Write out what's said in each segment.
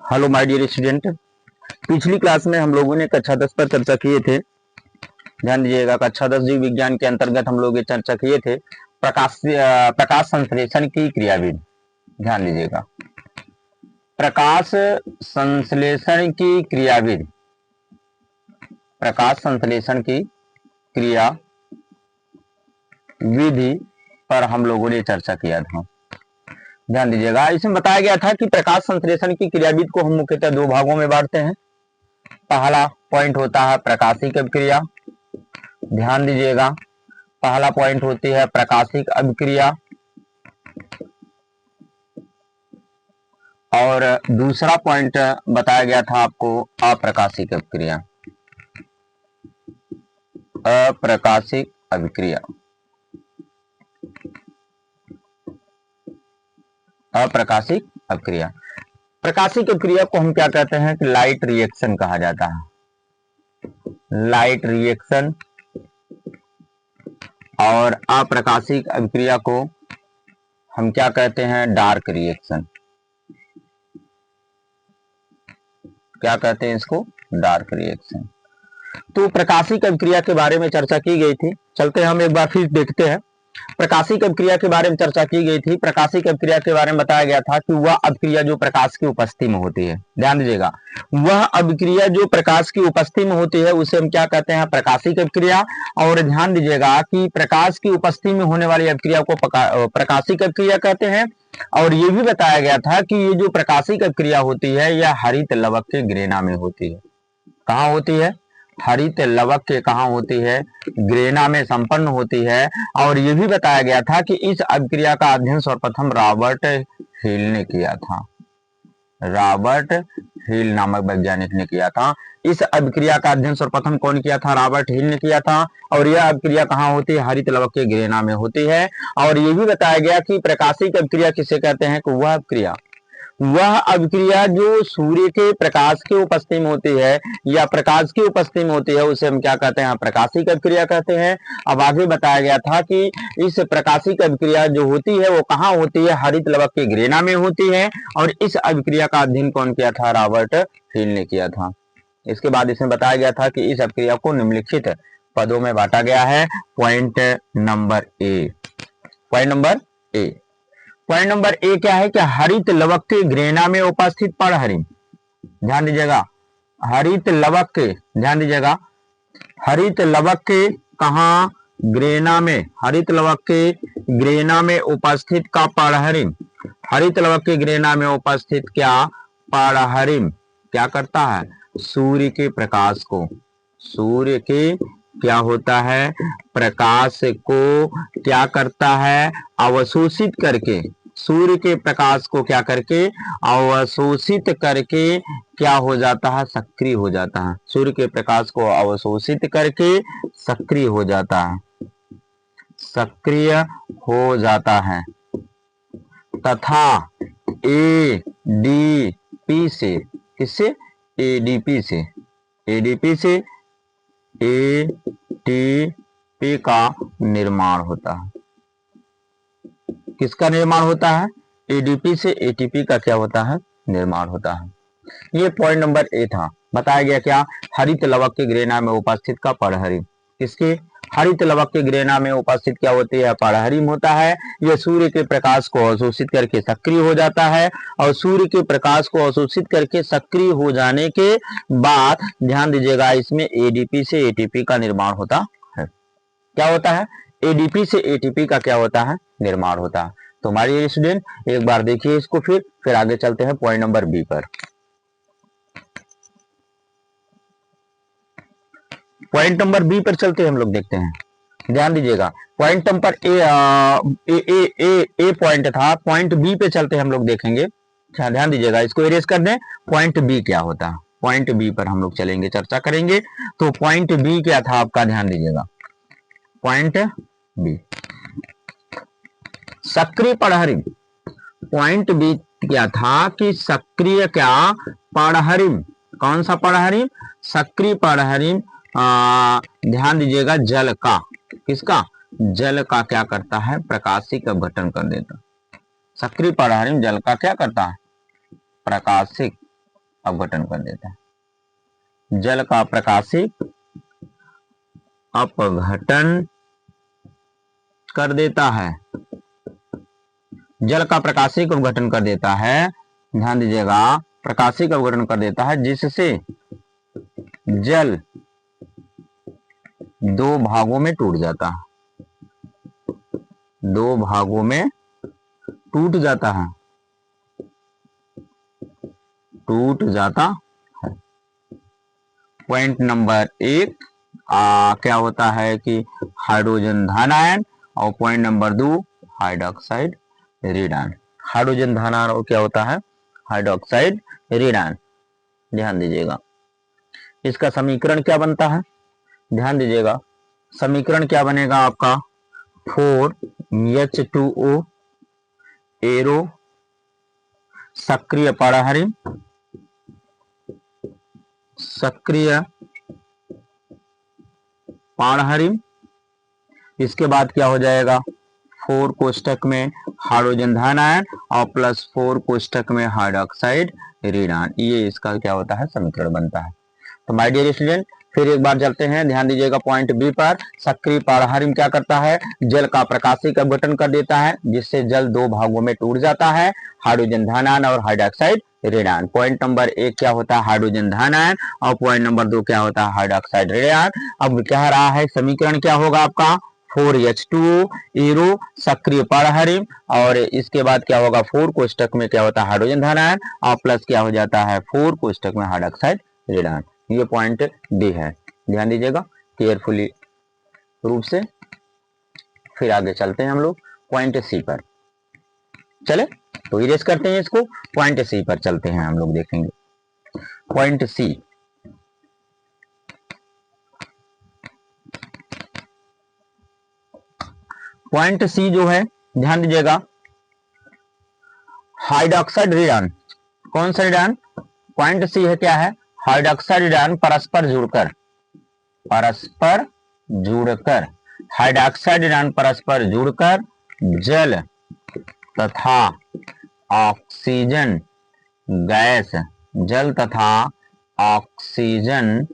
Hello my dear student. पिछली class में हम लोगों ने कक्षा 10 पर चर्चा किए थे। ध्यान दीजिएगा, कक्षा 10 जीव विज्ञान के अंतर्गत हम लोग ये चर्चा किए थे प्रकाश संश्लेषण की क्रियाविधि। ध्यान दीजिएगा, प्रकाश संश्लेषण की क्रियाविधि, प्रकाश संश्लेषण की क्रिया विधि पर हम लोगों ने चर्चा किया था। ध्यान दीजिएगा, इसमें बताया गया था कि प्रकाश संश्लेषण की क्रियाविधि को हम मुख्यतः दो भागों में बांटते हैं। पहला पॉइंट होता है प्रकाशिक अभिक्रिया। ध्यान दीजिएगा, पहला पॉइंट होती है प्रकाशिक अभिक्रिया और दूसरा पॉइंट बताया गया था आपको अप्रकाशिक अभिक्रिया। अप्रकाशिक अभिक्रिया, अप्रकाशिक अभिक्रिया। प्रकाशिक अभिक्रिया को हम क्या कहते हैं कि लाइट रिएक्शन कहा जाता है, लाइट रिएक्शन। और अप्रकाशिक अभिक्रिया को हम क्या कहते हैं, डार्क रिएक्शन। क्या कहते हैं इसको, डार्क रिएक्शन। तो प्रकाशिक अभिक्रिया के बारे में चर्चा की गई थी। चलते हम एक बार फिर देखते हैं। प्रकाशिक अभिक्रिया के बारे में चर्चा की गई थी। प्रकाशिक अभिक्रिया के बारे में बताया गया था कि वह अभिक्रिया जो प्रकाश की उपस्थिति में होती है। ध्यान दीजिएगा, वह अभिक्रिया जो प्रकाश की उपस्थिति में होती है उसे हम क्या कहते हैं, प्रकाशिक अभिक्रिया। और ध्यान दीजिएगा कि प्रकाश की उपस्थिति में होने वाली अभिक्रिया को प्रकाशिक अभिक्रिया कहते हैं। और ये भी बताया गया था कि ये जो प्रकाशिक अभिक्रिया होती है यह हरित लवक के ग्रेना में होती है। कहाँ होती है, हरित लवक के कहाँ होती है, ग्रेना में संपन्न होती है। और यह भी बताया गया था कि इस अभिक्रिया का अध्ययन सर्वप्रथम रॉबर्ट हिल ने किया था। रॉबर्ट हिल नामक वैज्ञानिक ने किया था। इस अभिक्रिया का अध्ययन सर्वप्रथम कौन किया था, रॉबर्ट हिल ने किया था। और यह अभिक्रिया कहाँ होती है, हरित लवक के ग्रेना में होती है। और यह भी बताया गया कि प्रकाशिक अभिक्रिया किसे कहते हैं, वह अभिक्रिया जो सूर्य के प्रकाश की उपस्थिति में होती है या प्रकाश की उपस्थिति में होती है उसे हम क्या कहते हैं, प्रकाशिक अभिक्रिया कहते हैं। अब आगे बताया गया था कि इस प्रकाशिक अभिक्रिया जो होती है वो कहाँ होती है, हरित लवक के ग्रेना में होती है। और इस अभिक्रिया का अध्ययन कौन किया था, रॉबर्ट हिल ने किया था। इसके बाद इसमें बताया गया था कि इस अभिक्रिया को निम्नलिखित पदों में बांटा गया है। Point number A, point number A क्या है कि हरित लवक के ग्रेना में उपस्थित पड़हरिम। ध्यान दीजिएगा, हरित लवक के, ध्यान दीजिएगा, हरित लवक के कहा, ग्रेना में, हरित लवक के ग्रेना में उपस्थित का पड़हरिम। हरित लवक के ग्रेना में उपस्थित क्या, पड़हरिम क्या करता है, सूर्य के प्रकाश को, सूर्य के क्या होता है, प्रकाश को क्या करता है, अवशोषित करके, सूर्य के प्रकाश को क्या करके, अवशोषित करके क्या हो जाता है, सक्रिय हो जाता है। सूर्य के प्रकाश को अवशोषित करके सक्रिय हो जाता है, सक्रिय हो जाता है तथा एडीपी से, किससे, एडीपी से, एडीपी से एटीपी का निर्माण होता है। किसका निर्माण होता है, एडीपी से एटीपी का क्या होता है, निर्माण होता है। ये पॉइंट नंबर ए था। बताया गया क्या, हरित लवक के ग्रेना में उपस्थित का पड़हरिम। किसके, हरित लवक के ग्रेना में उपस्थित क्या होती है, पड़हरिम होता है। यह सूर्य के प्रकाश को अवशोषित करके सक्रिय हो जाता है। और सूर्य के प्रकाश को अवशोषित करके सक्रिय हो जाने के बाद ध्यान दीजिएगा इसमें एडीपी से एटीपी का निर्माण होता है। क्या होता है, एडीपी से एटीपी का क्या होता है, निर्माण होता है। तो हमारे स्टूडेंट एक बार देखिए इसको, फिर आगे चलते हैं पॉइंट नंबर बी पर। पॉइंट नंबर बी पर चलते हैं हम लोग, देखते हैं। ध्यान दीजिएगा, पॉइंट नंबर ए पॉइंट था, पॉइंट बी पे चलते हैं हम लोग, देखेंगे। ध्यान दीजिएगा, इसको इरेज कर दें। पॉइंट बी क्या होता है, पॉइंट बी पर हम लोग चलेंगे, चर्चा करेंगे। तो पॉइंट बी क्या था आपका, ध्यान दीजिएगा, पॉइंट बी सक्रिय पड़हरिम। पॉइंट बी क्या था कि सक्रिय क्या, पड़हरिम। कौन सा पड़हरिम, सक्रिय पड़हरिम। ध्यान दीजिएगा, जल का, किसका, जल का क्या करता है, प्रकाशिक अपघटन कर देता। सक्रिय पड़हरिम जल का क्या करता है, प्रकाशिक अपघटन कर देता है। जल का प्रकाशिक अपघटन कर देता है, जल का प्रकाशिक अपघटन कर देता है, ध्यान दीजिएगा, प्रकाशिक अपघटन कर देता है, जिससे जल दो भागों में टूट जाता है, दो भागों में टूट जाता है, टूट जाता है। पॉइंट नंबर 1 क्या होता है कि हाइड्रोजन धन आयन, और point number 2 hydroxide radon. Hydrogen धन आयन और क्या होता है, हाइड्रोक्साइड रेडान। ध्यान दीजिएगा, इसका समीकरण क्या बनता है, ध्यान दीजिएगा, समीकरण क्या बनेगा आपका, 4H2O एरो सक्रिय पाराहरिम, सक्रिय पाराहरिम, इसके बाद क्या हो जाएगा, 4 कोष्टक में हाइड्रोजन धन आयन और +4 कोष्टक में हाइड्रोक्साइड रेडान। ये इसका क्या होता है, समीकरण बनता है। तो माय डियर स्टूडेंट, फिर एक बार चलते हैं, ध्यान दीजिएगा पॉइंट बी पर। सक्रिय पाराहरिम क्या करता है, जल का प्रकाशिक अपघटन कर देता है, जिससे जल दो भागों में टूट जाता है, हाइड्रोजन धन आयन और हाइड्रोक्साइड रेडान। पॉइंट नंबर 1 क्या होता है, हाइड्रोजन धन आयन, और पॉइंट नंबर 2 क्या होता है, हाइड्रोक्साइड रेडान। अब कह रहा है समीकरण क्या होगा आपका, 4H2O एरो सक्रिय पाराहरिम, और इसके बाद क्या होगा, 4 कोष्टक में क्या होता है, हाइड्रोजन धन आयन, और प्लस क्या हो जाता है, 4 कोष्टक में हाइड्रोक्साइड रेडान। ये पॉइंट डी है, ध्यान दीजिएगा केयरफुली रूप से। फिर आगे चलते हैं हम लोग पॉइंट सी पर। चले तो इरेज करते हैं इसको, पॉइंट सी पर चलते हैं हम लोग, देखेंगे पॉइंट सी। पॉइंट सी जो है, ध्यान दीजिएगा, हाइड्रोक्साइड रेडान। कौन सा रेडान, पॉइंट सी है क्या है, हाइड्रोक्साइड रेडान परस्पर जुड़कर, परस्पर जुड़कर, हाइड्रोक्साइड रेडान परस्पर जुड़कर जल तथा ऑक्सीजन गैस, जल तथा ऑक्सीजन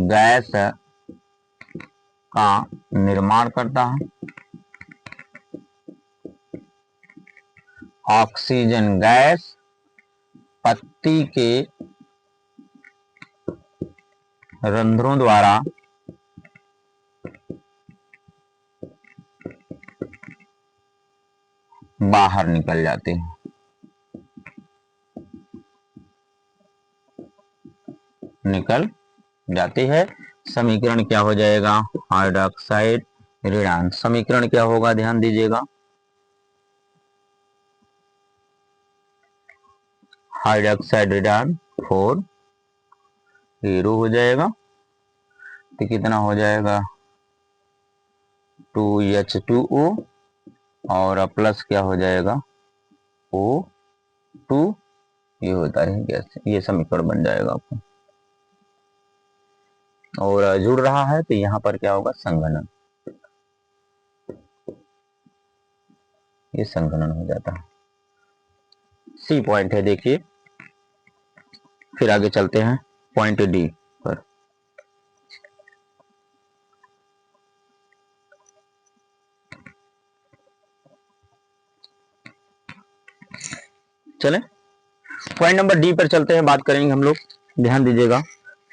गैस का निर्माण करता है। ऑक्सीजन गैस पत्ती के रंध्रों द्वारा बाहर निकल जाते हैं, निकल जाती है। समीकरण क्या हो जाएगा, हाइड्रोक्साइड रेडान। समीकरण क्या होगा, ध्यान दीजिएगा, हाइड्रोक्साइड रेडान 4 0 हो जाएगा, तो कितना हो जाएगा, 2H2O और प्लस क्या हो जाएगा, O2, ये होता है गैस। ये समीकरण बन जाएगा आपको, और जुड़ रहा है तो यहां पर क्या होगा, संघनन, ये संघनन हो जाता है। सी पॉइंट है, देखिए। फिर आगे चलते हैं पॉइंट डी पर। चले पॉइंट नंबर डी पर चलते हैं, बात करेंगे हम लोग, ध्यान दीजिएगा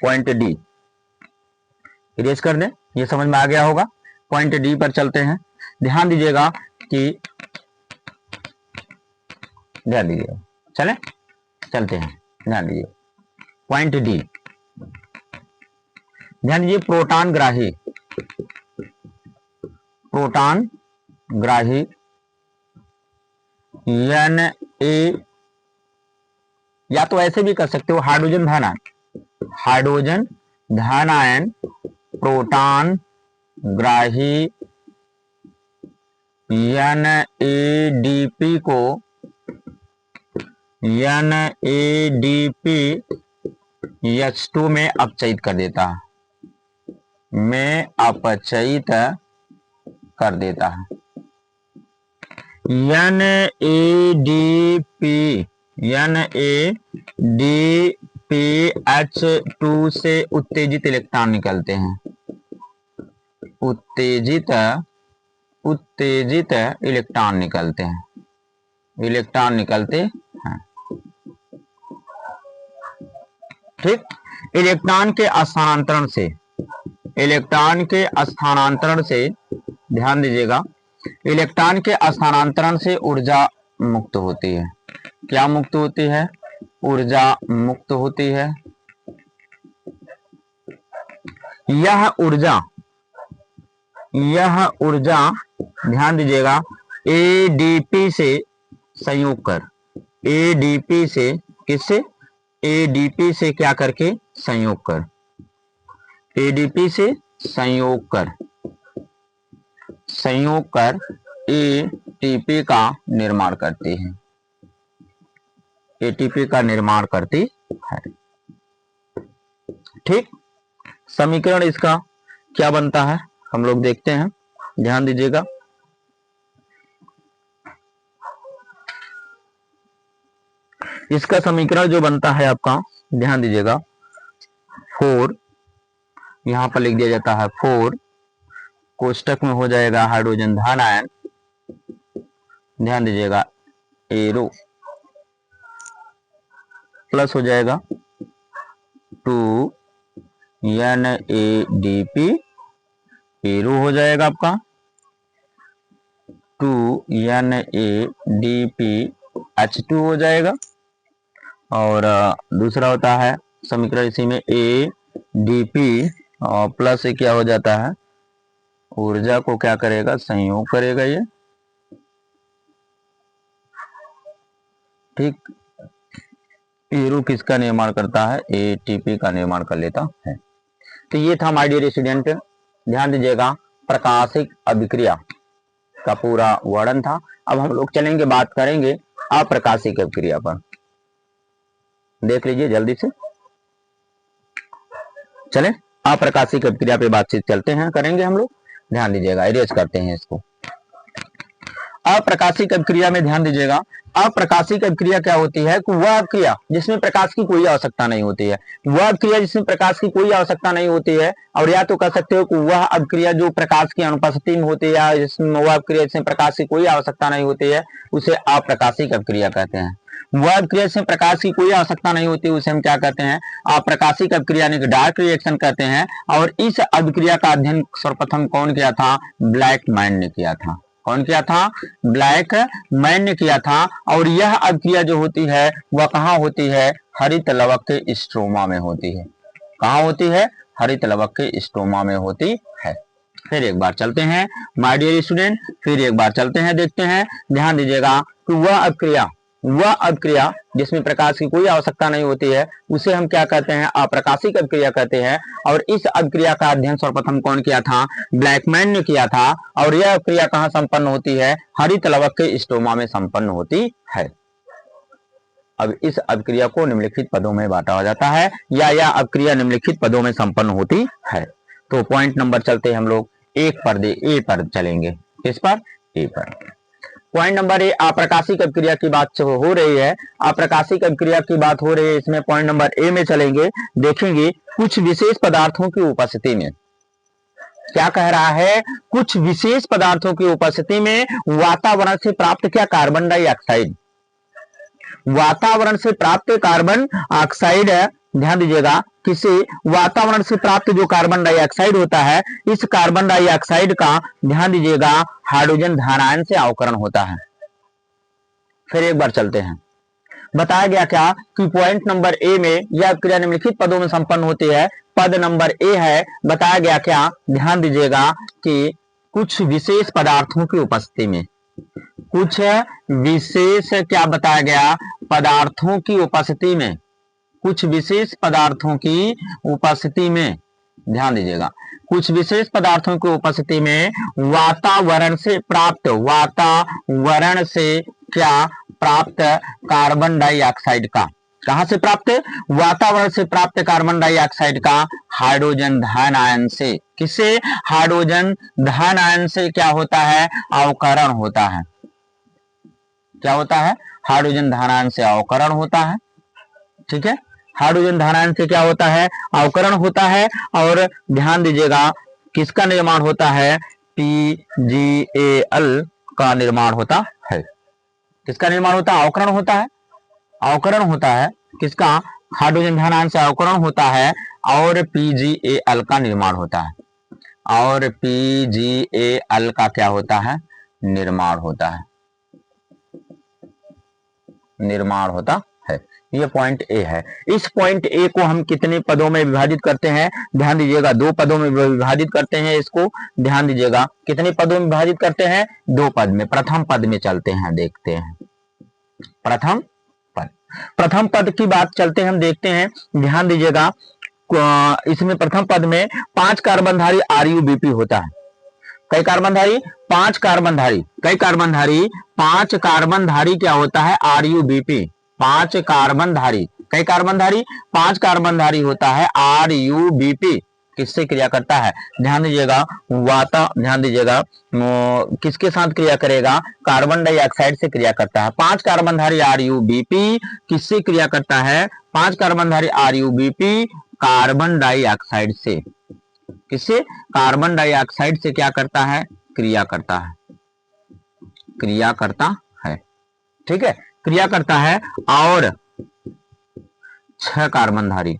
पॉइंट डी इरेज कर दें, ये समझ में आ गया होगा। पॉइंट डी पर चलते हैं, ध्यान दीजिएगा कि, ध्यान दीजिएगा, चले चलते हैं, ध्यान दीजिए पॉइंट डी, ध्यान दीजिए, प्रोटॉन ग्राही, प्रोटॉन ग्राही Na, या तो ऐसे भी कर सकते हो, हाइड्रोजन धन आयन, हाइड्रोजन धन आयन प्रोटॉन ग्राही NADP को, NADP H2 में अपचयित कर देता है, में अपचयित कर देता है। NADP NADPH2 से उत्तेजित इलेक्ट्रॉन निकलते हैं, उत्तेजित इलेक्ट्रॉन निकलते हैं, ठीक। इलेक्ट्रॉन के स्थानांतरण से ध्यान दीजिएगा, इलेक्ट्रॉन के स्थानांतरण से ऊर्जा मुक्त होती है। क्या मुक्त होती है? ऊर्जा मुक्त होती है। यह ऊर्जा ध्यान दीजिएगा एडीपी से संयोग कर, एडीपी से किससे? एडीपी से क्या करके? संयोग कर, एडीपी से संयोग कर एटीपी का निर्माण करती है, एटीपी का निर्माण करती है, ठीक। समीकरण इसका क्या बनता है हम लोग देखते हैं, ध्यान दीजिएगा। इसका समीकरण जो बनता है आपका, ध्यान दीजिएगा, 4 यहां पर लिख दिया जाता है, 4 कोष्टक में हो जाएगा हाइड्रोजन धन आयन, ध्यान दीजिएगा, एरो प्लस हो जाएगा 2 NADP, एरो हो जाएगा आपका 2 NADPH2 हो जाएगा। और दूसरा होता है समीकरण इसी में ADP प्लस से क्या हो जाता है? ऊर्जा को क्या करेगा? संयोग करेगा ये, ठीक। एरो किसका निर्माण करता है? एटीपी का निर्माण कर लेता है। तो ये था माय डियर स्टूडेंट, ध्यान दीजिएगा, प्रकाशिक अभिक्रिया का पूरा वर्णन था। अब हम लोग चलेंगे, बात करेंगे अप्रकाशिक अभिक्रिया पर। देख लीजिए जल्दी से, चलें अप्रकाशिक अभिक्रिया पे बातचीत चलते हैं, करेंगे हम लोग। ध्यान दीजिएगा, इरेज करते हैं इसको। अप्रकाशिक अभिक्रिया में ध्यान दीजिएगा, अप्रकाशिक अभिक्रिया क्या होती है? वह अभिक्रिया जिसमें प्रकाश की कोई आवश्यकता नहीं होती है, वह अभिक्रिया जिसमें प्रकाश की कोई आवश्यकता नहीं होती है, और या तो कह सकते हो कि वह अभिक्रिया जो प्रकाश की अनुपस्थिति में होती है, जिसमें वह अभिक्रिया जिसमें प्रकाश की कोई आवश्यकता नहीं होती है, उसे अप्रकाशिक अभिक्रिया कहते हैं। वह अभिक्रिया जिसमें प्रकाश की कोई आवश्यकता नहीं होती, उसे हम क्या कहते हैं? अप्रकाशिक अभिक्रिया यानी कि डार्क रिएक्शन कहते हैं। और इस अभिक्रिया का अध्ययन सर्वप्रथम कौन किया था? ब्लैकमैन ने किया था। कौन किया था? ब्लैकमैन ने किया था। और यह अभिक्रिया जो होती है वह कहाँ होती है? हरित लवक के स्ट्रोमा में होती है। कहाँ होती है? हरित लवक के स्ट्रोमा में होती है। फिर एक बार चलते हैं माय डियर स्टूडेंट, फिर एक बार चलते हैं, देखते हैं। ध्यान दीजिएगा कि वह अभिक्रिया जिसमें प्रकाश की कोई आवश्यकता नहीं होती है, उसे हम क्या कहते हैं? अप्रकाशिक अभिक्रिया कहते हैं। और इस अभिक्रिया का अध्ययन सर्वप्रथम कौन किया था? ब्लैकमैन ने किया था। और यह अभिक्रिया कहाँ संपन्न होती है? हरित लवक के स्ट्रोमा में संपन्न होती है। अब इस अभिक्रिया को निम्नलिखित पदों में बांटा जाता है, या यह अभिक्रिया निम्नलिखित पदों में संपन्न होती है। तो पॉइंट नंबर चलते हैं हम लोग ए पर चलेंगे। किस पर? ए पर। पॉइंट नंबर ए, अप्रकाशिक अभिक्रिया की बात हो रही है, अप्रकाशिक अभिक्रिया की बात हो रही है, इसमें पॉइंट नंबर ए में चलेंगे, देखेंगे कुछ विशेष पदार्थों की उपस्थिति में। क्या कह रहा है? कुछ विशेष पदार्थों की उपस्थिति में वातावरण से प्राप्त क्या? Carbon dioxide. वातावरण से प्राप्त कार्बन ऑक्साइड है, ध्यान दीजिएगा, किसी वातावरण से प्राप्त जो कार्बन डाइऑक्साइड होता है, इस कार्बन डाइऑक्साइड का ध्यान दीजिएगा हाइड्रोजन धन आयन से अवकरण होता है। फिर एक बार चलते हैं, बताया गया क्या कि पॉइंट नंबर ए में यह अभिक्रिया निम्नलिखित पदों में संपन्न होती है। पद नंबर ए है, बताया गया क्या? ध्यान दीजिएगा कि कुछ विशेष पदार्थों की उपस्थिति में, कुछ विशेष क्या बताया गया? पदार्थों की उपस्थिति में, कुछ विशेष पदार्थों की उपस्थिति में, ध्यान दीजिएगा, कुछ विशेष पदार्थों की उपस्थिति में वातावरण से क्या प्राप्त कार्बन डाइऑक्साइड का, कहां से प्राप्त? वातावरण से प्राप्त कार्बन डाइऑक्साइड का हाइड्रोजन धन आयन से, किससे? हाइड्रोजन धन आयन से क्या होता है? अवकरण होता है। क्या होता है? हाइड्रोजन धानायन से अवकरण होता है। ठीक है, हाइड्रोजन धानायन से क्या होता है, अवकरण होता है। और ध्यान दीजिएगा किसका निर्माण होता है, PgAl का निर्माण होता है। किसका निर्माण होता है, अवकरण होता है, अवकरण होता है किसका, हाइड्रोजन धानायन से अवकरण होता है और PgAl का निर्माण होता है। और PgAl का क्या होता है, निर्माण होता है, निर्माण होता है। ये पॉइंट ए है। इस पॉइंट ए को हम कितने पदों में विभाजित करते हैं, ध्यान दीजिएगा 2 पदों में विभाजित करते हैं इसको। ध्यान दीजिएगा कितने पदों में विभाजित करते हैं, 2 पद में। प्रथम पद में चलते हैं, देखते हैं प्रथम पद। प्रथम पद की बात चलते हैं, हम देखते हैं। ध्यान दीजिएगा इसमें प्रथम पद में 5 कार्बनधारी RuBp होता है। कई कार्बनधारी, 5 कार्बनधारी, कई कार्बनधारी, 5 कार्बनधारी क्या होता है, RuBp, 5 कार्बनधारी, कई कार्बनधारी, 5 कार्बनधारी होता है RuBp। किससे क्रिया करता है, ध्यान दीजिएगा ध्यान दीजिएगा किसके साथ क्रिया करेगा, कार्बन डाइऑक्साइड से क्रिया करता है। 5 कार्बनधारी RuBp किससे क्रिया करता है, 5 कार्बनधारी RuBp कार्बन डाइऑक्साइड से, किससे, कार्बन डाइऑक्साइड से क्या करता है, क्रिया करता है, क्रिया करता है। ठीक है, क्रिया करता है। और 6 कार्बनधारी,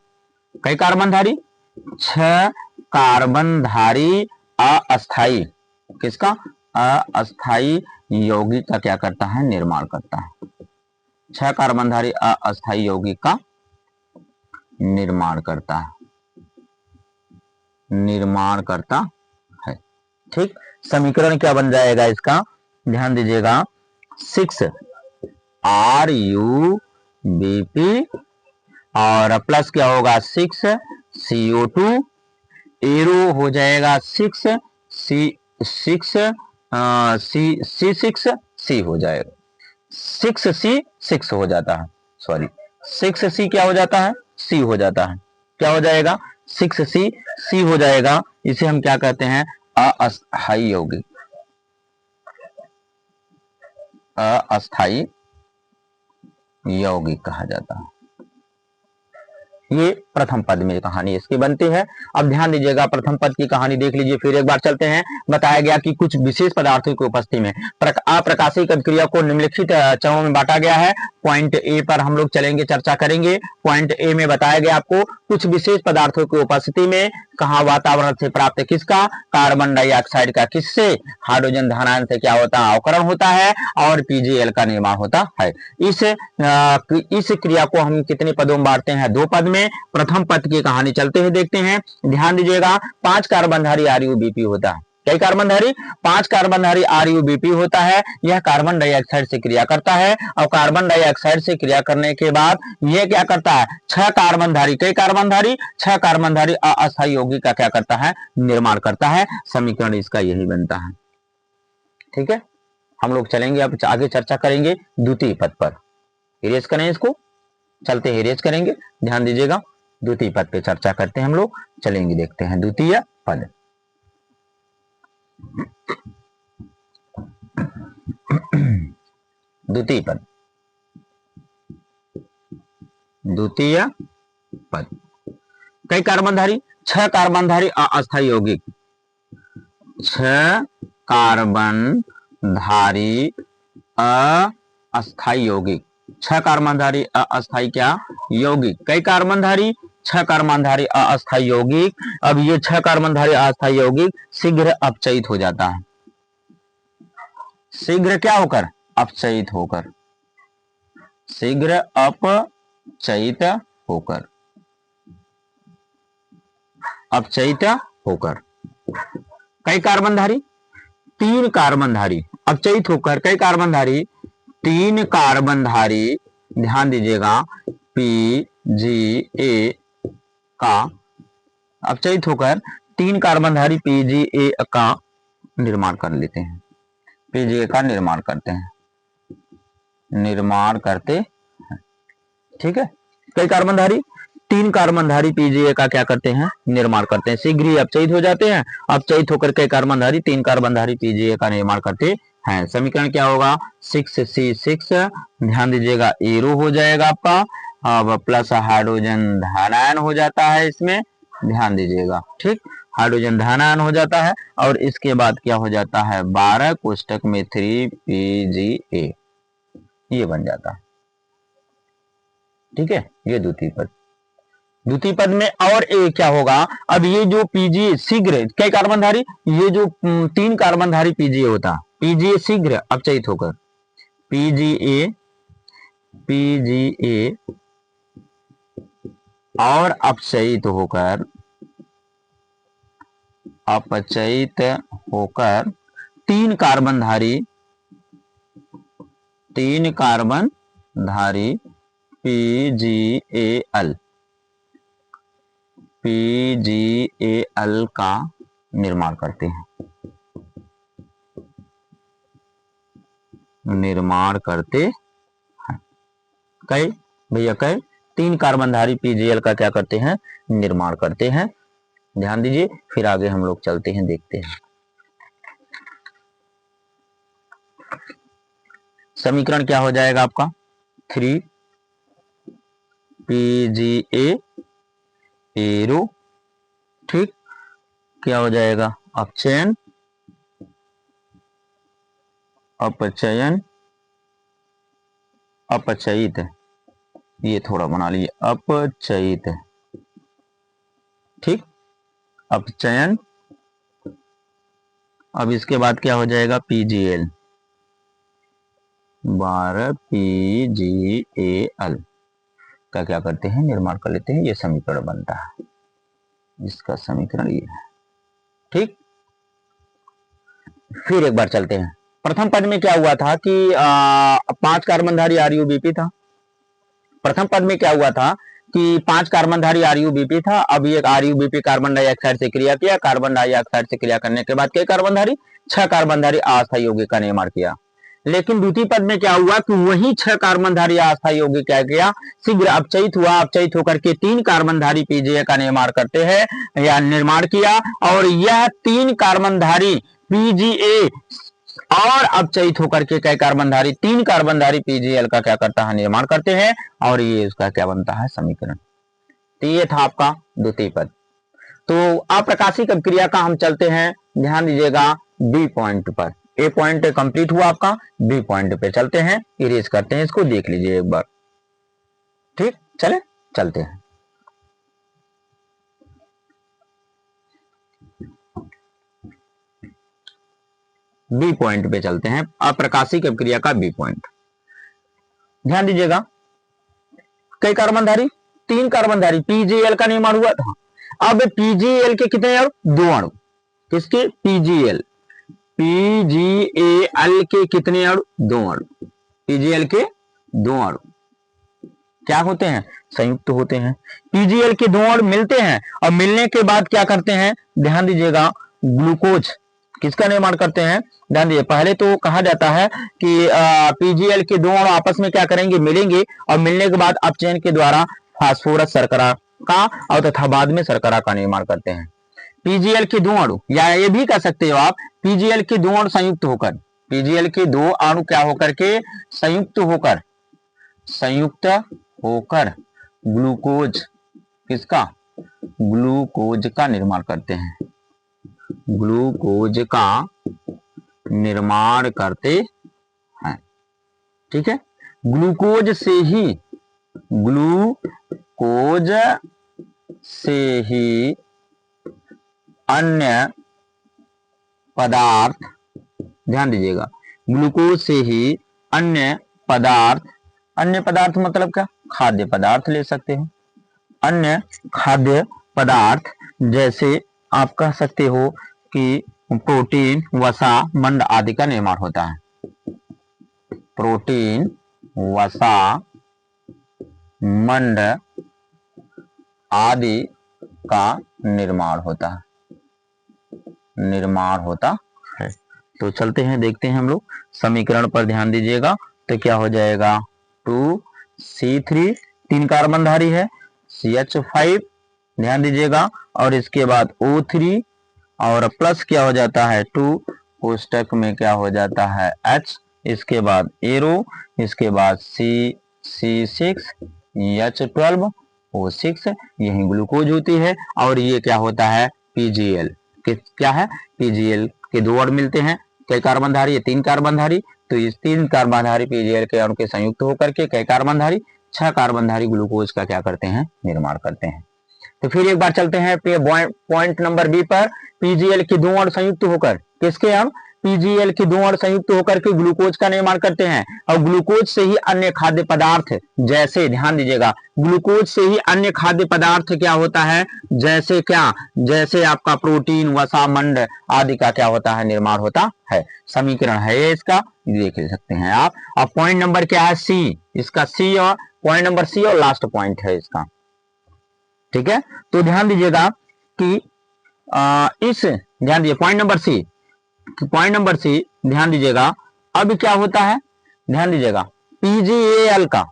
कई कार्बनधारी, 6 कार्बनधारी अस्थाई, किसका, अस्थाई यौगिक का क्या करता है, निर्माण करता है। 6 कार्बनधारी अस्थाई यौगिक का निर्माण करता है, निर्माण करता है। ठीक, समीकरण क्या बन जाएगा इसका, ध्यान दीजिएगा 6 RuBp और प्लस क्या होगा 6 CO2, एरो हो जाएगा 6 C6 हो जाएगा, 6 हो जाता है, सॉरी 6C क्या हो जाता है, C हो जाता है, क्या हो जाएगा 6C हो जाएगा। इसे हम क्या कहते हैं, अस्थाई यौगिक, अस्थाई यौगिक कहा जाता है। ये प्रथम पद में कहानी इसकी बनती है। अब ध्यान दीजिएगा प्रथम पद की कहानी देख लीजिए, फिर एक बार चलते हैं। बताया गया कि कुछ विशेष पदार्थों की उपस्थिति में अप्रकाशिक अभिक्रिया को निम्नलिखित चरणों में बांटा गया है। पॉइंट ए पर हम लोग चलेंगे, चर्चा करेंगे। पॉइंट ए में बताया गया आपको कुछ विशेष पदार्थों की उपस्थिति में कहा वातावरण से प्राप्त किसका, कार्बन डाइऑक्साइड का, किससे, हाइड्रोजन धानायन से क्या होता है, अवकरण होता है और PgAl का निर्माण होता है। इस क्रिया को हम कितने पदों में बांटते हैं, 2 पद में। प्रथम पद की कहानी चलते हुए देखते हैं। ध्यान दीजिएगा 5 कार्बनधारी RuBp होता है। कई कार्बनधारी, 5 कार्बनधारी RuBp होता है। यह कार्बन डाइऑक्साइड से क्रिया करता है और कार्बन डाइऑक्साइड से क्रिया करने के बाद यह क्या करता है, 6 कार्बनधारी, कई कार्बनधारी, 6 कार्बनधारी अस्थाई यौगिक का क्या करता है, निर्माण करता है। समीकरण इसका यही बनता है। ठीक है, हम लोग चलेंगे अब आगे चर्चा करेंगे द्वितीय पद पर। इरेज करें इसको, चलते हैं इरेज करेंगे। ध्यान दीजिएगा द्वितीय पद पे चर्चा करते हैं हम लोग, चलेंगे देखते हैं द्वितीय पद। द्वितीय पद, द्वितीय पद, कई कार्बनधारी, 6 कार्बनधारी अस्थाई यौगिक, 6 कार्बनधारी अस्थाई यौगिक, 6 कार्बनधारी अस्थाई क्या, यौगिक, कई कार्बनधारी, 6 कार्बनधारी अस्थाई यौगिक। अब ये 6 कार्बनधारी अस्थाई यौगिक शीघ्र अपचयित हो जाता है। शीघ्र क्या होकर, अपचयित होकर, शीघ्र अपचयित होकर, अपचयित होकर। कई कार्बनधारी, 3 कार्बनधारी अपचयित होकर, कई कार्बनधारी, 3 कार्बनधारी, ध्यान दीजिएगा PgA का अपचयित होकर 3 कार्बनधारी PgA का निर्माण कर लेते हैं, PgA का निर्माण करते हैं, निर्माण करते हैं। ठीक है, कई कार्बनधारी, 3 कार्बनधारी PgA का क्या करते हैं, निर्माण करते हैं, शीघ्र ही अपचयित हो जाते हैं। अपचयित होकर कई कार्बनधारी, 3 कार्बनधारी PgA का निर्माण करते है। समीकरण क्या होगा 6C6, ध्यान दीजिएगा एरो हो जाएगा आपका, अब प्लस हाइड्रोजन धानायन हो जाता है इसमें, ध्यान दीजिएगा, ठीक, हाइड्रोजन धानायन हो जाता है और इसके बाद क्या हो जाता है 12 कोष्टक में 3PgA, ये बन जाता है, ठीक है। ये द्वितीय पद, द्वितीय पद में और ए क्या होगा, अब ये जो पीजीए शीघ्र कई कार्बनधारी, ये जो 3 कार्बनधारी पीजीए होता, पीजीए शीघ्र अपचयित होकर, पीजीए पीजीए और अपचयित होकर, अपचयित होकर 3 कार्बनधारी PgAl का निर्माण करते हैं, कई भैया कई 3 कार्बनधारी PgAl का क्या करते हैं, निर्माण करते हैं, ध्यान दीजिए। फिर आगे हम लोग चलते हैं, देखते हैं समीकरण क्या हो जाएगा आपका 3PgA एरो, ठीक, क्या हो जाएगा अपचयन, अपचयित, ये थोड़ा बना लिए अपचयित, ठीक, अपचयन। अब इसके बाद क्या हो जाएगा PgAl, 12 PgAl का क्या करते हैं, निर्माण कर लेते हैं, ये समीकरण बनता है, इसका समीकरण ये है, ठीक। फिर एक बार चलते हैं, प्रथम पद में क्या हुआ था कि 5 कार्बनधारी RuBp था, प्रथम पद में क्या हुआ था कि 5 कार्बनधारी RuBp था, अब ये RuBp कार्बन डाइऑक्साइड से क्रिया किया, कार्बन डाइऑक्साइड से क्रिया करने के बाद कई कार्बनधारी 6 कार्बनधारी अस्थायी यौगिक का निर्माण किया। लेकिन द्वितीय पद में क्या हुआ कि वही 6 कार्बनधारी अस्थायी यौगिक क्या किया, शीघ्र अपचयित हुआ, अपचयित होकर के 3 कार्बनधारी PgA का निर्माण करते हैं या निर्माण किया, और यह 3 कार्बनधारी PgA और अपचयित होकर के कई कार्बनधारी 3 कार्बनधारी PgAl का क्या करता है, निर्माण करते हैं, और ये उसका क्या बनता है, समीकरण। तो ये था आपका द्वितीय पद। तो अप्रकाशिक अभिक्रिया का हम चलते हैं, ध्यान दीजिएगा बी पॉइंट पर, ए पॉइंट कंप्लीट हुआ आपका, बी पॉइंट पे चलते हैं, इरेज करते हैं, इसको देख लीजिए एक बार, ठीक, चले चलते हैं। बी पॉइंट पे चलते हैं, अप्रकाशिक अभिक्रिया का बी पॉइंट, ध्यान दीजिएगा कई कार्बनधारी 3 कार्बनधारी PgAl का निर्माण हुआ था। अब PgAl के कितने अणु, 2 अणु, किसके PgAl के कितने अणु, 2 अणु, PgAl के 2 अणु क्या होते हैं, संयुक्त होते हैं। PgAl के 2 अणु मिलते हैं और मिलने के बाद क्या करते हैं, ध्यान दीजिएगा ग्लूकोज किसका निर्माण करते हैं, ध्यान दीजिए। पहले तो कहा जाता है कि PgAl के 2 अणु आपस में क्या करेंगे, मिलेंगे, और मिलने के बाद अपचयन के द्वारा फास्फोरस शर्करा का और तथा बाद में शर्करा का निर्माण करते हैं। PgAl के 2 अणु, या ये भी कह सकते हो आप PgAl के 2 अणु संयुक्त होकर, PgAl के 2 अणु क्या होकर के संयुक्त होकर ग्लूकोज किसका, ग्लूकोज का निर्माण करते हैं, ग्लूकोज का निर्माण करते हैं, ठीक है। ग्लूकोज से ही अन्य पदार्थ, ध्यान दीजिएगा ग्लूकोज से ही अन्य पदार्थ मतलब क्या, खाद्य पदार्थ ले सकते हो, अन्य खाद्य पदार्थ जैसे आप कह सकते हो कि प्रोटीन, वसा, मंड आदि का निर्माण होता है, प्रोटीन, वसा, मंड आदि का निर्माण होता है। तो चलते हैं, देखते हैं हम लोग समीकरण पर, ध्यान दीजिएगा। तो क्या हो जाएगा 2C3, 3 कार्बनधारी है, CH5, ध्यान दीजिएगा, और इसके बाद O3 और प्लस क्या हो जाता है 2 कोष्टक में क्या हो जाता है H, इसके बाद एरो, इसके बाद C6H12O6, यही ग्लूकोज होती है। और ये क्या होता है PGL, क्या है PGL के दो अणु मिलते हैं, कई कार्बनधारी, ये 3 कार्बनधारी, तो इस 3 कार्बनधारी PGL के अणु के संयुक्त होकर के कई कार्बनधारी 6 कार्बनधारी ग्लूकोज का क्या करते हैं निर्माण करते हैं। तो फिर एक बार चलते हैं पॉइंट नंबर बी पर, पीजीएल के दो अणु संयुक्त होकर किसके अणु पीजीएल के दो अणु संयुक्त होकर के ग्लूकोज का निर्माण करते हैं। और ग्लूकोज से ही अन्य खाद्य पदार्थ, जैसे ध्यान दीजिएगा, ग्लूकोज से ही अन्य खाद्य पदार्थ क्या होता है, जैसे क्या, जैसे आपका प्रोटीन, वसा, मंड आदि का क्या होता है निर्माण होता है। समीकरण है ये इसका, देख सकते हैं आप। अब पॉइंट नंबर क्या है सी, इसका सी, और पॉइंट नंबर सी और लास्ट पॉइंट है इसका, ठीक है। तो ध्यान दीजिएगा कि इस, ध्यान दीजिए पॉइंट नंबर सी, ध्यान दीजिएगा। अब क्या होता है, ध्यान दीजिएगा, पीजीएल का,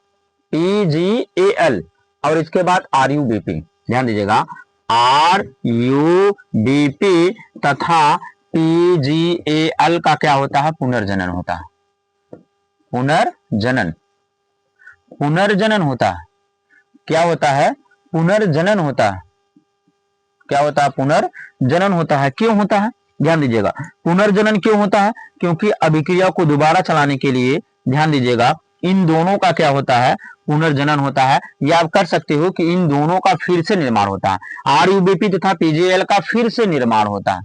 पीजीएल और इसके बाद आरयूबीपी, ध्यान दीजिएगा, आरयूबीपी तथा पीजीएल का क्या होता है पुनर्जनन होता है, पुनर्जनन होता है। क्या होता है पुनर्जनन होता है, क्या होता है पुनर्जनन होता है। क्यों होता है, ध्यान दीजिएगा, पुनर्जनन क्यों होता है, क्योंकि अभिक्रिया को दोबारा चलाने के लिए, ध्यान दीजिएगा, इन दोनों का क्या होता है पुनर्जनन होता है। या आप कर सकते हो कि इन दोनों का फिर से निर्माण होता है, आरयूबीपी तथा पीजीएल का फिर से निर्माण होता है,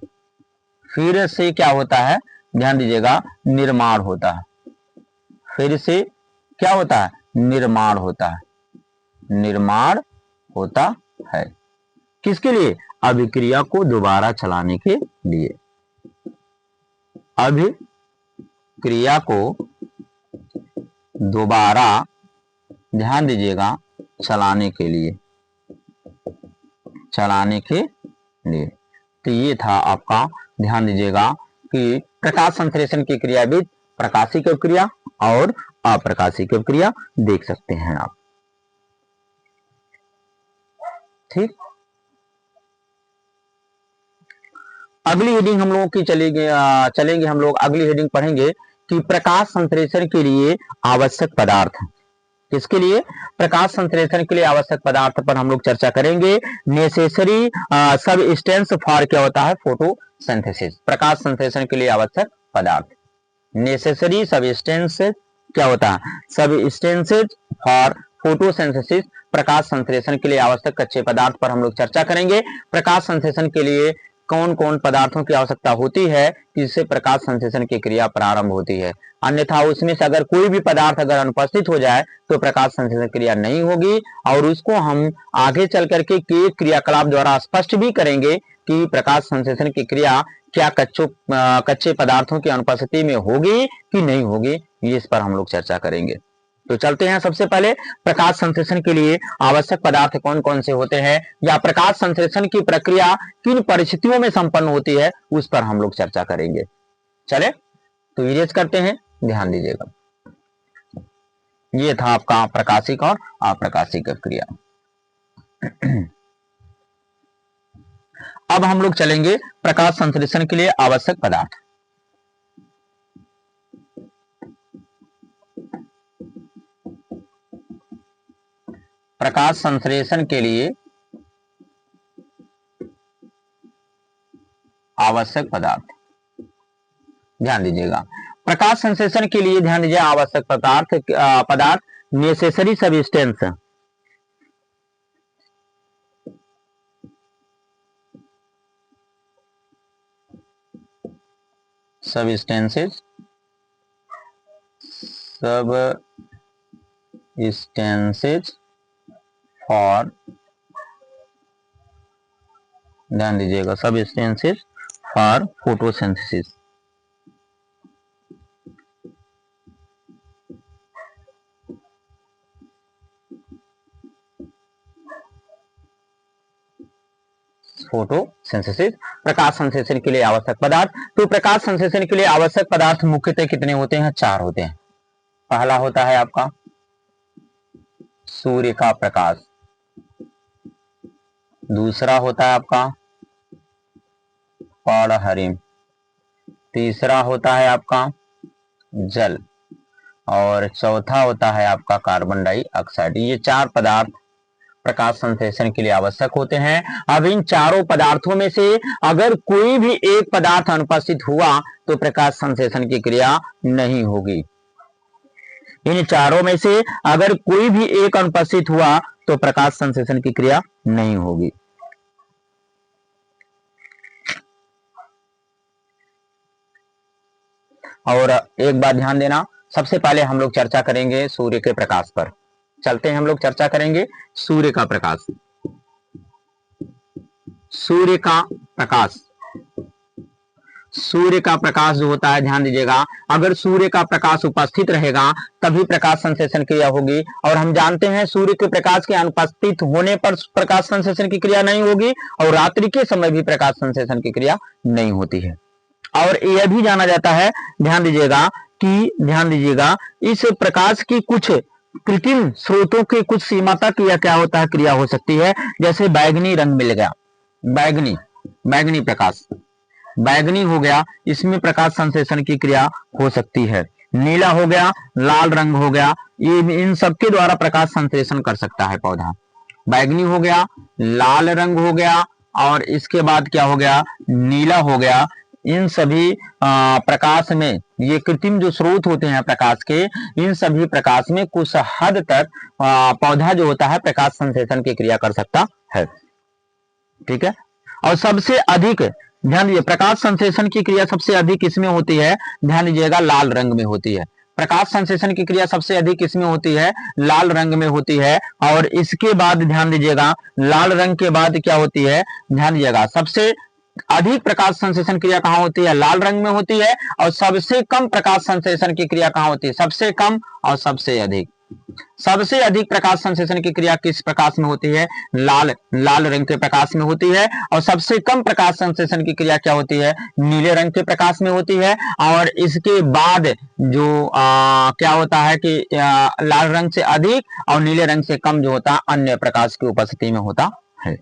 फिर से क्या होता है, ध्यान दीजिएगा, निर्माण होता है, फिर से क्या होता है निर्माण होता है, निर्माण होता है। किसके लिए, अभिक्रिया को दोबारा चलाने के लिए, अभिक्रिया को दोबारा, ध्यान दीजिएगा, चलाने के लिए, तो ये था आपका, ध्यान दीजिएगा कि प्रकाश संश्लेषण की क्रियाविधि, प्रकाशिक अभिक्रिया और अप्रकाशिक अभिक्रिया देख सकते हैं आप, ठीक। अगली हेडिंग हम लोगों की चलेंगे हम लोग, अगली हेडिंग पढ़ेंगे कि प्रकाश संश्लेषण के लिए आवश्यक पदार्थ, किसके लिए, प्रकाश संश्लेषण के लिए आवश्यक पदार्थ पर हम लोग चर्चा करेंगे। नेसेसरी सबस्टेंस फॉर क्या होता है फोटोसिंथेसिस, प्रकाश संश्लेषण के लिए आवश्यक पदार्थ, नेसेसरी सबस्टेंस क्या होता है, सबस्टेंसेज फॉर फोटोसिंथेसिस, प्रकाश संश्लेषण के लिए आवश्यक कच्चे पदार्थ पर हम लोग चर्चा करेंगे। प्रकाश संश्लेषण के लिए कौन कौन पदार्थों की आवश्यकता होती है जिससे प्रकाश संश्लेषण की क्रिया प्रारंभ होती है, अन्यथा उसमें से अगर कोई भी पदार्थ अगर अनुपस्थित हो जाए तो प्रकाश संश्लेषण क्रिया नहीं होगी। और उसको हम आगे चल करके क्रियाकलाप द्वारा स्पष्ट भी करेंगे कि प्रकाश संश्लेषण की क्रिया क्या कच्चे पदार्थों की अनुपस्थिति में होगी कि नहीं होगी, इस पर हम लोग चर्चा करेंगे। तो चलते हैं, सबसे पहले प्रकाश संश्लेषण के लिए आवश्यक पदार्थ कौन कौन से होते हैं, या प्रकाश संश्लेषण की प्रक्रिया किन परिस्थितियों में संपन्न होती है, उस पर हम लोग चर्चा करेंगे। चले तो इरेज करते हैं, ध्यान दीजिएगा। ये था आपका प्रकाशिक और अप्रकाशिक क्रिया। अब हम लोग चलेंगे प्रकाश संश्लेषण के लिए आवश्यक पदार्थ। प्रकाश संश्लेषण के लिए आवश्यक पदार्थ, ध्यान दीजिएगा, प्रकाश संश्लेषण के लिए ध्यान दीजिए आवश्यक पदार्थ नेसेसरी सबस्टेंस, सबस्टेंसेस फॉर, ध्यान दीजिएगा, सबस्टेंसेस फॉर फोटोसिंथेसिस, फोटोसिंथेसिस, प्रकाश संश्लेषण के लिए आवश्यक पदार्थ। तो प्रकाश संश्लेषण के लिए आवश्यक पदार्थ मुख्यतः कितने होते हैं, 4 होते हैं। पहला होता है आपका सूर्य का प्रकाश, दूसरा होता है आपका पराबैंगनी, तीसरा होता है आपका जल, और चौथा होता है आपका कार्बन डाइऑक्साइड। ये 4 पदार्थ प्रकाश संश्लेषण के लिए आवश्यक होते हैं। अब इन चारों पदार्थों में से अगर कोई भी एक पदार्थ अनुपस्थित हुआ तो प्रकाश संश्लेषण की क्रिया नहीं होगी। इन चारों में से अगर कोई भी एक अनुपस्थित हुआ तो प्रकाश संश्लेषण की क्रिया नहीं होगी। और एक बात ध्यान देना, सबसे पहले हम लोग चर्चा करेंगे सूर्य के प्रकाश पर। चलते हैं हम लोग चर्चा करेंगे सूर्य का प्रकाश। सूर्य का प्रकाश, सूर्य का प्रकाश जो होता है, ध्यान दीजिएगा, अगर सूर्य का प्रकाश उपस्थित रहेगा तभी प्रकाश संश्लेषण क्रिया होगी। और हम जानते हैं सूर्य के प्रकाश के अनुपस्थित होने पर प्रकाश संश्लेषण की क्रिया नहीं होगी, और रात्रि के समय भी प्रकाश संश्लेषण की क्रिया नहीं होती है। और यह भी जाना जाता है, ध्यान दीजिएगा, इस प्रकाश की कुछ कृत्रिम स्रोतों के कुछ सीमा तक यह क्या होता है, क्रिया हो सकती है। जैसे बैगनी रंग मिल गया, बैगनी प्रकाश, बैगनी हो गया, इसमें प्रकाश संश्लेषण की क्रिया हो सकती है। नीला हो गया, लाल रंग हो गया, ये इन सबके द्वारा प्रकाश संश्लेषण कर सकता है पौधा। बैगनी हो गया, लाल रंग हो गया, और इसके बाद क्या हो गया, नीला हो गया। इन सभी प्रकाश में, ये कृत्रिम जो स्रोत होते हैं प्रकाश के, इन सभी प्रकाश में कुछ हद तक पौधा जो होता है प्रकाश संश्लेषण की क्रिया कर सकता है। ठीक है। और सबसे अधिक ध्यान दीजिए, प्रकाश संश्लेषण की क्रिया सबसे अधिक किसमें होती है, ध्यान दीजिएगा, लाल रंग में होती है। प्रकाश संश्लेषण की क्रिया सबसे अधिक किसमें होती है, लाल रंग में होती है। और इसके बाद ध्यान दीजिएगा, लाल रंग के बाद क्या होती है, ध्यान दीजिएगा, सबसे अधिक प्रकाश संश्लेषण क्रिया कहां होती है, लाल रंग में होती है। और सबसे कम प्रकाश संश्लेषण की क्रिया कहां होती है, सबसे कम और सबसे अधिक। सबसे अधिक प्रकाश संश्लेषण की क्रिया किस प्रकाश में होती है, लाल रंग के प्रकाश में होती है। और सबसे कम प्रकाश संश्लेषण की क्रिया क्या होती है, नीले रंग के प्रकाश में होती है। और इसके बाद जो क्या होता है कि लाल रंग से अधिक और नीले रंग से कम जो होता है अन्य प्रकाश की उपस्थिति में होता है।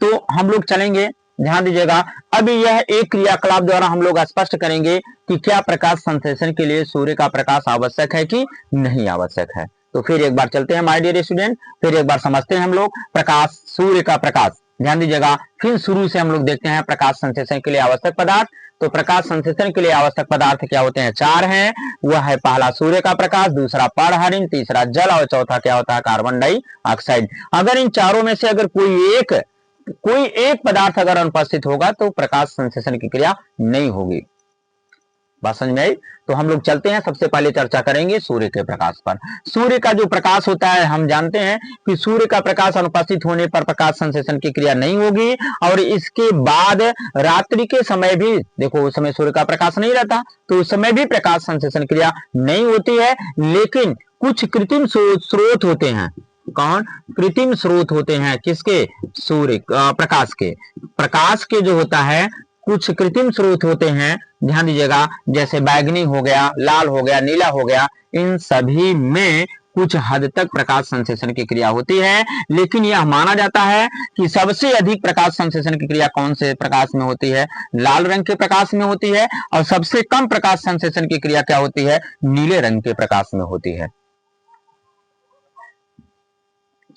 तो हम लोग चलेंगे, ध्यान दीजिएगा, अब यह एक क्रियाकलाप द्वारा हम लोग स्पष्ट करेंगे कि क्या प्रकाश संश्लेषण के लिए सूर्य का प्रकाश आवश्यक है कि नहीं आवश्यक है। तो फिर एक बार चलते हैं माय डियर स्टूडेंट, फिर एक बार समझते हैं हम लोग प्रकाश, सूर्य का प्रकाश। ध्यान दीजिएगा, फिर शुरू से हम लोग देखते हैं प्रकाश संश्लेषण के लिए आवश्यक पदार्थ। तो प्रकाश संश्लेषण के लिए आवश्यक पदार्थ क्या होते हैं, 4 हैं। वह है पहला सूर्य का प्रकाश, दूसरा पर्णहरिण, तीसरा जल, और चौथा क्या होता है, कार्बन डाइऑक्साइड। अगर इन चारों में से अगर कोई एक पदार्थ अगर अनुपस्थित होगा तो प्रकाश संश्लेषण की क्रिया नहीं होगी। बात समझ में आई। तो हम लोग चलते हैं, सबसे पहले चर्चा करेंगे सूर्य के प्रकाश पर। सूर्य का जो प्रकाश होता है, हम जानते हैं कि सूर्य का प्रकाश अनुपस्थित होने पर प्रकाश संश्लेषण की क्रिया नहीं होगी। और इसके बाद रात्रि के समय भी देखो, उस समय सूर्य का प्रकाश नहीं रहता, तो उस समय भी प्रकाश संश्लेषण क्रिया नहीं होती है। लेकिन कुछ कृत्रिम स्रोत होते हैं, कौन, कृत्रिम स्रोत होते हैं, किसके, सूर्य प्रकाश के जो होता है, कुछ कृत्रिम स्रोत होते हैं। ध्यान दीजिएगा, जैसे बैगनी हो गया, लाल हो गया, नीला हो गया, इन सभी में कुछ हद तक प्रकाश संश्लेषण की क्रिया होती है। लेकिन यह माना जाता है कि सबसे अधिक प्रकाश संश्लेषण की क्रिया कौन से प्रकाश में होती है, लाल रंग के प्रकाश में होती है। और सबसे कम प्रकाश संश्लेषण की क्रिया क्या होती है, नीले रंग के प्रकाश में होती है।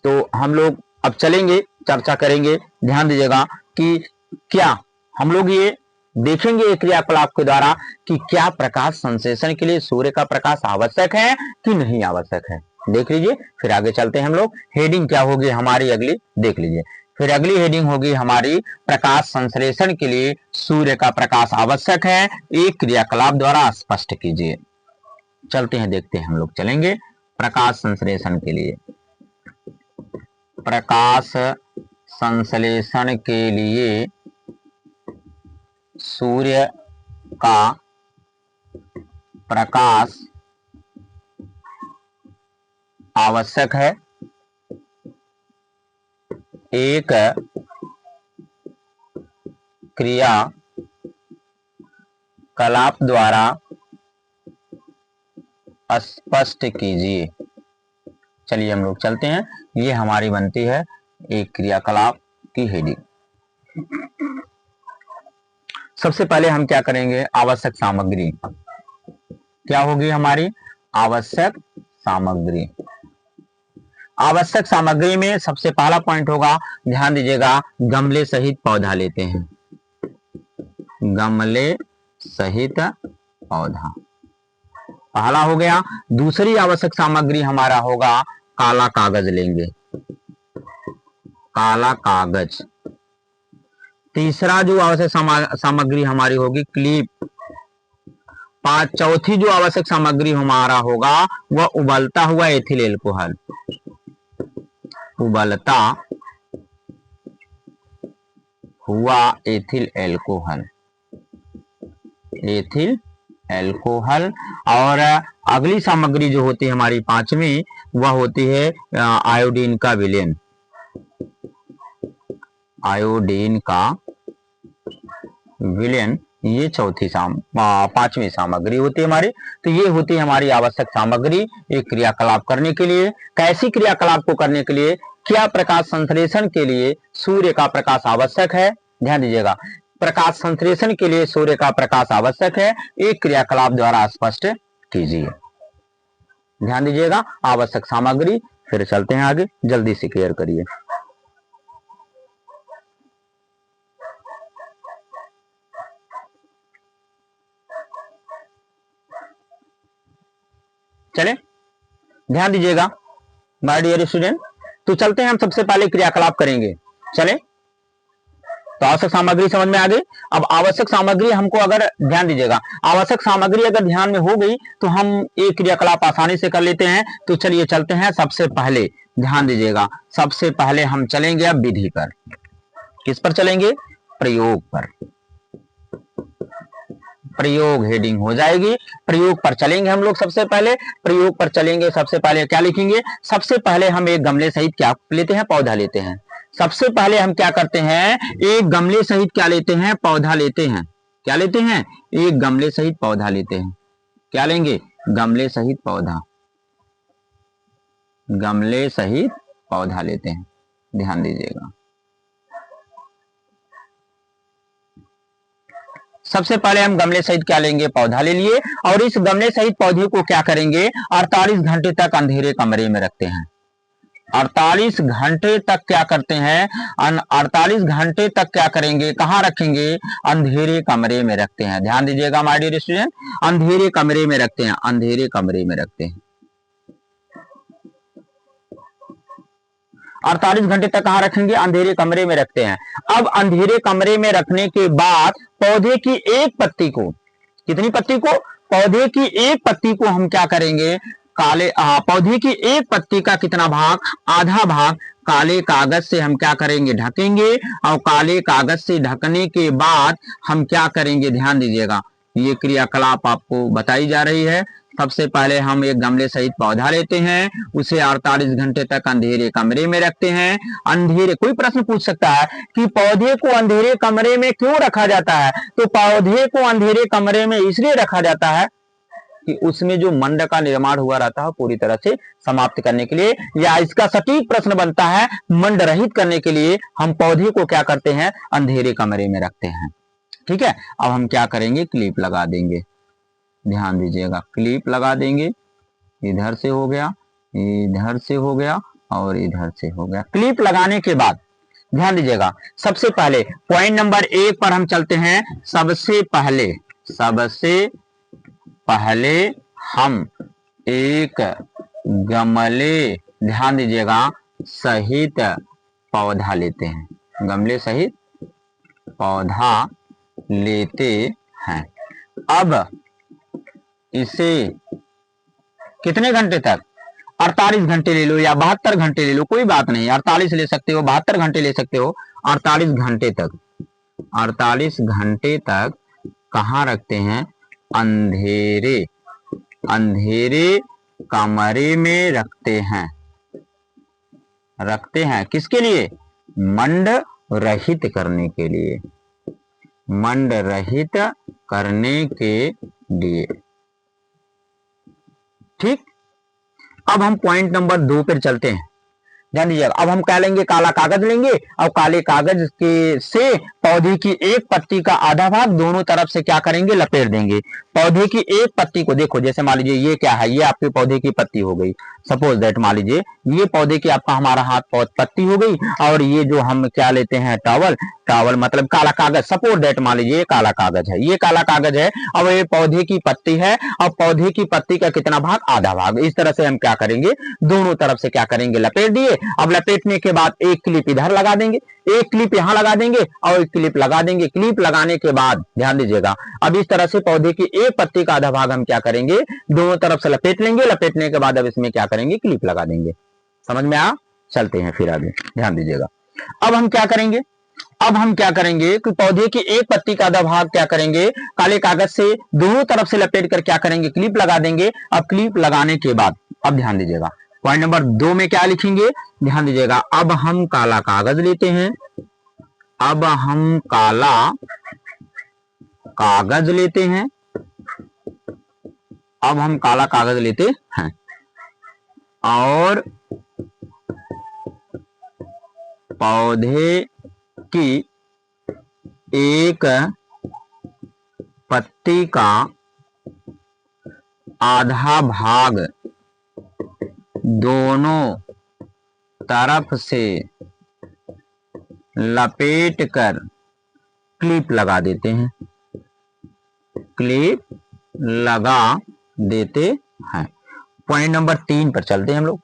तो हम लोग अब चलेंगे, चर्चा करेंगे, ध्यान दीजिएगा कि क्या हम लोग ये देखेंगे क्रियाकलाप के द्वारा कि क्या प्रकाश संश्लेषण के लिए सूर्य का प्रकाश आवश्यक है कि नहीं आवश्यक है। देख लीजिए, फिर आगे चलते हैं हम लोग। हेडिंग क्या होगी हमारी अगली, देख लीजिए। फिर अगली हेडिंग होगी हमारी, प्रकाश संश्लेषण के लिए सूर्य का प्रकाश आवश्यक है, एक क्रियाकलाप द्वारा स्पष्ट कीजिए। चलते हैं, देखते हैं हम लोग, चलेंगे प्रकाश संश्लेषण के लिए। प्रकाश संश्लेषण के लिए सूर्य का प्रकाश आवश्यक है, एक क्रियाकलाप द्वारा स्पष्ट कीजिए। चलिए हम लोग चलते हैं, ये हमारी बनती है एक क्रियाकलाप की हेडिंग। सबसे पहले हम क्या करेंगे, आवश्यक सामग्री क्या होगी हमारी, आवश्यक सामग्री। आवश्यक सामग्री में सबसे पहला पॉइंट होगा, ध्यान दीजिएगा, गमले सहित पौधा लेते हैं, गमले सहित पौधा पहला हो गया। दूसरी आवश्यक सामग्री हमारा होगा काला कागज लेंगे, काला कागज। तीसरा जो आवश्यक सामग्री हमारी होगी क्लिप। चौथी जो आवश्यक सामग्री हमारा होगा वह उबलता हुआ एथिल एल्कोहल, उबलता हुआ एथिल एल्कोहल, एथिल एल्कोहल। और अगली सामग्री जो होती है हमारी पांचवी, वह होती है आयोडीन का विलयन, आयोडीन का विलयन। ये पांचवी सामग्री होती है हमारी। तो ये होती है हमारी आवश्यक सामग्री एक क्रियाकलाप करने के लिए। कैसी क्रियाकलाप को करने के लिए, क्या प्रकाश संश्लेषण के लिए सूर्य का प्रकाश आवश्यक है। ध्यान दीजिएगा, प्रकाश संश्लेषण के लिए सूर्य का प्रकाश आवश्यक है। एक क्रियाकलाप द्वारा स्पष्ट कीजिए। ध्यान दीजिएगा, आवश्यक सामग्री। फिर चलते हैं आगे, जल्दी से क्लियर करिए। चले, ध्यान दीजिएगा माय डियर स्टूडेंट। तो चलते हैं, हम सबसे पहले क्रियाकलाप करेंगे। चले, तो आवश्यक सामग्री समझ में आ गई। अब आवश्यक सामग्री हमको, अगर ध्यान दीजिएगा, आवश्यक सामग्री अगर ध्यान में हो गई तो हम एक क्रियाकलाप आसानी से कर लेते हैं। तो चलिए चलते हैं। सबसे पहले ध्यान दीजिएगा, सबसे पहले हम चलेंगे अब विधि पर। किस पर चलेंगे, प्रयोग पर। प्रयोग हेडिंग हो जाएगी, प्रयोग पर चलेंगे हम लोग। सबसे पहले प्रयोग पर चलेंगे। सबसे पहले क्या लिखेंगे, सबसे पहले हम एक गमले सहित क्या लेते हैं, पौधा लेते हैं। सबसे पहले हम क्या करते हैं, एक गमले सहित क्या लेते हैं, पौधा लेते हैं। क्या लेते हैं, एक गमले सहित पौधा लेते हैं। क्या लेंगे, गमले सहित पौधा, गमले सहित पौधा लेते हैं। ध्यान दीजिएगा, सबसे पहले हम गमले सहित क्या लेंगे, पौधा ले लिए। और इस गमले सहित पौधे को क्या करेंगे, 48 घंटे तक अंधेरे कमरे में रखते हैं। 48 घंटे तक क्या करते हैं, 48 घंटे तक क्या करेंगे, कहां रखेंगे, अंधेरे कमरे में रखते हैं। ध्यान दीजिएगा माय डियर स्टूडेंट, अंधेरे कमरे में रखते हैं, अंधेरे कमरे में रखते हैं। 48 घंटे तक कहां रखेंगे, अंधेरे कमरे में रखते हैं। अब अंधेरे कमरे में रखने के बाद पौधे की एक पत्ती को, कितनी पत्ती को, पौधे की एक पत्ती को हम क्या करेंगे, पौधे की एक पत्ती का कितना भाग, आधा भाग काले कागज से हम क्या करेंगे, ढकेंगे। और काले कागज से ढकने के बाद हम क्या करेंगे, ध्यान दीजिएगा, ये क्रियाकलाप आपको बताई जा रही है। सबसे पहले हम एक गमले सहित पौधा लेते हैं, उसे 48 घंटे तक अंधेरे कमरे में रखते हैं। अंधेरे, कोई प्रश्न पूछ सकता है कि पौधे को अंधेरे कमरे में क्यों रखा जाता है। तो पौधे को अंधेरे कमरे में इसलिए रखा जाता है कि उसमें जो मंड का निर्माण हुआ रहता है पूरी तरह से समाप्त करने के लिए, या इसका सटीक प्रश्न बनता है मंड रहित करने के लिए हम पौधे को क्या करते हैं, अंधेरे कमरे में रखते हैं। ठीक है, अब हम क्या करेंगे, क्लिप लगा देंगे। ध्यान दीजिएगा, क्लिप लगा देंगे। इधर से हो गया, इधर से हो गया और इधर से हो गया। क्लिप लगाने के बाद ध्यान दीजिएगा, सबसे पहले पॉइंट नंबर 1 पर हम चलते हैं। सबसे पहले हम एक गमले, ध्यान दीजिएगा, सहित पौधा लेते हैं, गमले सहित पौधा लेते हैं। अब इसे कितने घंटे तक, 48 घंटे ले लो या 72 घंटे ले लो, कोई बात नहीं, 48 ले सकते हो, 72 घंटे ले सकते हो। 48 घंटे तक, 48 घंटे तक कहां रखते हैं, अंधेरे, अंधेरे कमरे में रखते हैं, रखते हैं। किसके लिए, मंड रहित करने के लिए, मंड रहित करने के लिए। ठीक, अब हम पॉइंट नंबर 2 पर चलते हैं। ध्यान दीजिएगा, अब हम क्या लेंगे, काला कागज लेंगे और काले कागज के से पौधे की एक पत्ती का आधा भाग दोनों तरफ से क्या करेंगे, लपेट देंगे। पौधे की एक पत्ती को देखो, जैसे मान लीजिए ये क्या है, ये आपके पौधे की पत्ती हो गई। सपोज दैट मान लीजिए ये पौधे की आपका हमारा हाथ पत्ती हो गई, और ये जो हम क्या लेते हैं टॉवल, टॉवल मतलब काला कागज। सपोज दैट मान लीजिए ये काला कागज है, ये काला कागज है, अब ये पौधे की पत्ती है, और पौधे की पत्ती का कितना भाग, आधा भाग। इस तरह से हम क्या करेंगे, दोनों तरफ से क्या करेंगे, लपेट दिए। अब लपेटने के बाद एक क्लिप इधर लगा देंगे, एक क्लिप यहां लगा देंगे, और एक क्लिप लगा देंगे। क्लिप लगाने के बाद ध्यान दीजिएगा, अब इस तरह से पौधे की एक पत्ती का आधा भाग हम क्या करेंगे, दोनों तरफ से लपेट लेंगे। लपेटने के बाद अब इसमें क्या करेंगे, क्लिप लगा देंगे। समझ में आ, चलते हैं फिर आगे, ध्यान दीजिएगा। अब हम क्या करेंगे, अब हम क्या करेंगे कि पौधे की एक पत्ती का आधा भाग क्या करेंगे, काले कागज से दोनों तरफ से लपेट कर क्या करेंगे, क्लिप लगा देंगे। अब क्लिप लगाने के बाद अब ध्यान दीजिएगा, पॉइंट नंबर 2 में क्या लिखेंगे, ध्यान दीजिएगा। अब हम काला कागज लेते हैं, अब हम काला कागज लेते हैं, अब हम काला कागज लेते हैं, और पौधे की एक पत्ती का आधा भाग दोनों तरफ से लपेट कर क्लिप लगा देते हैं, क्लिप लगा देते हैं। पॉइंट नंबर 3 पर चलते हैं हम लोग।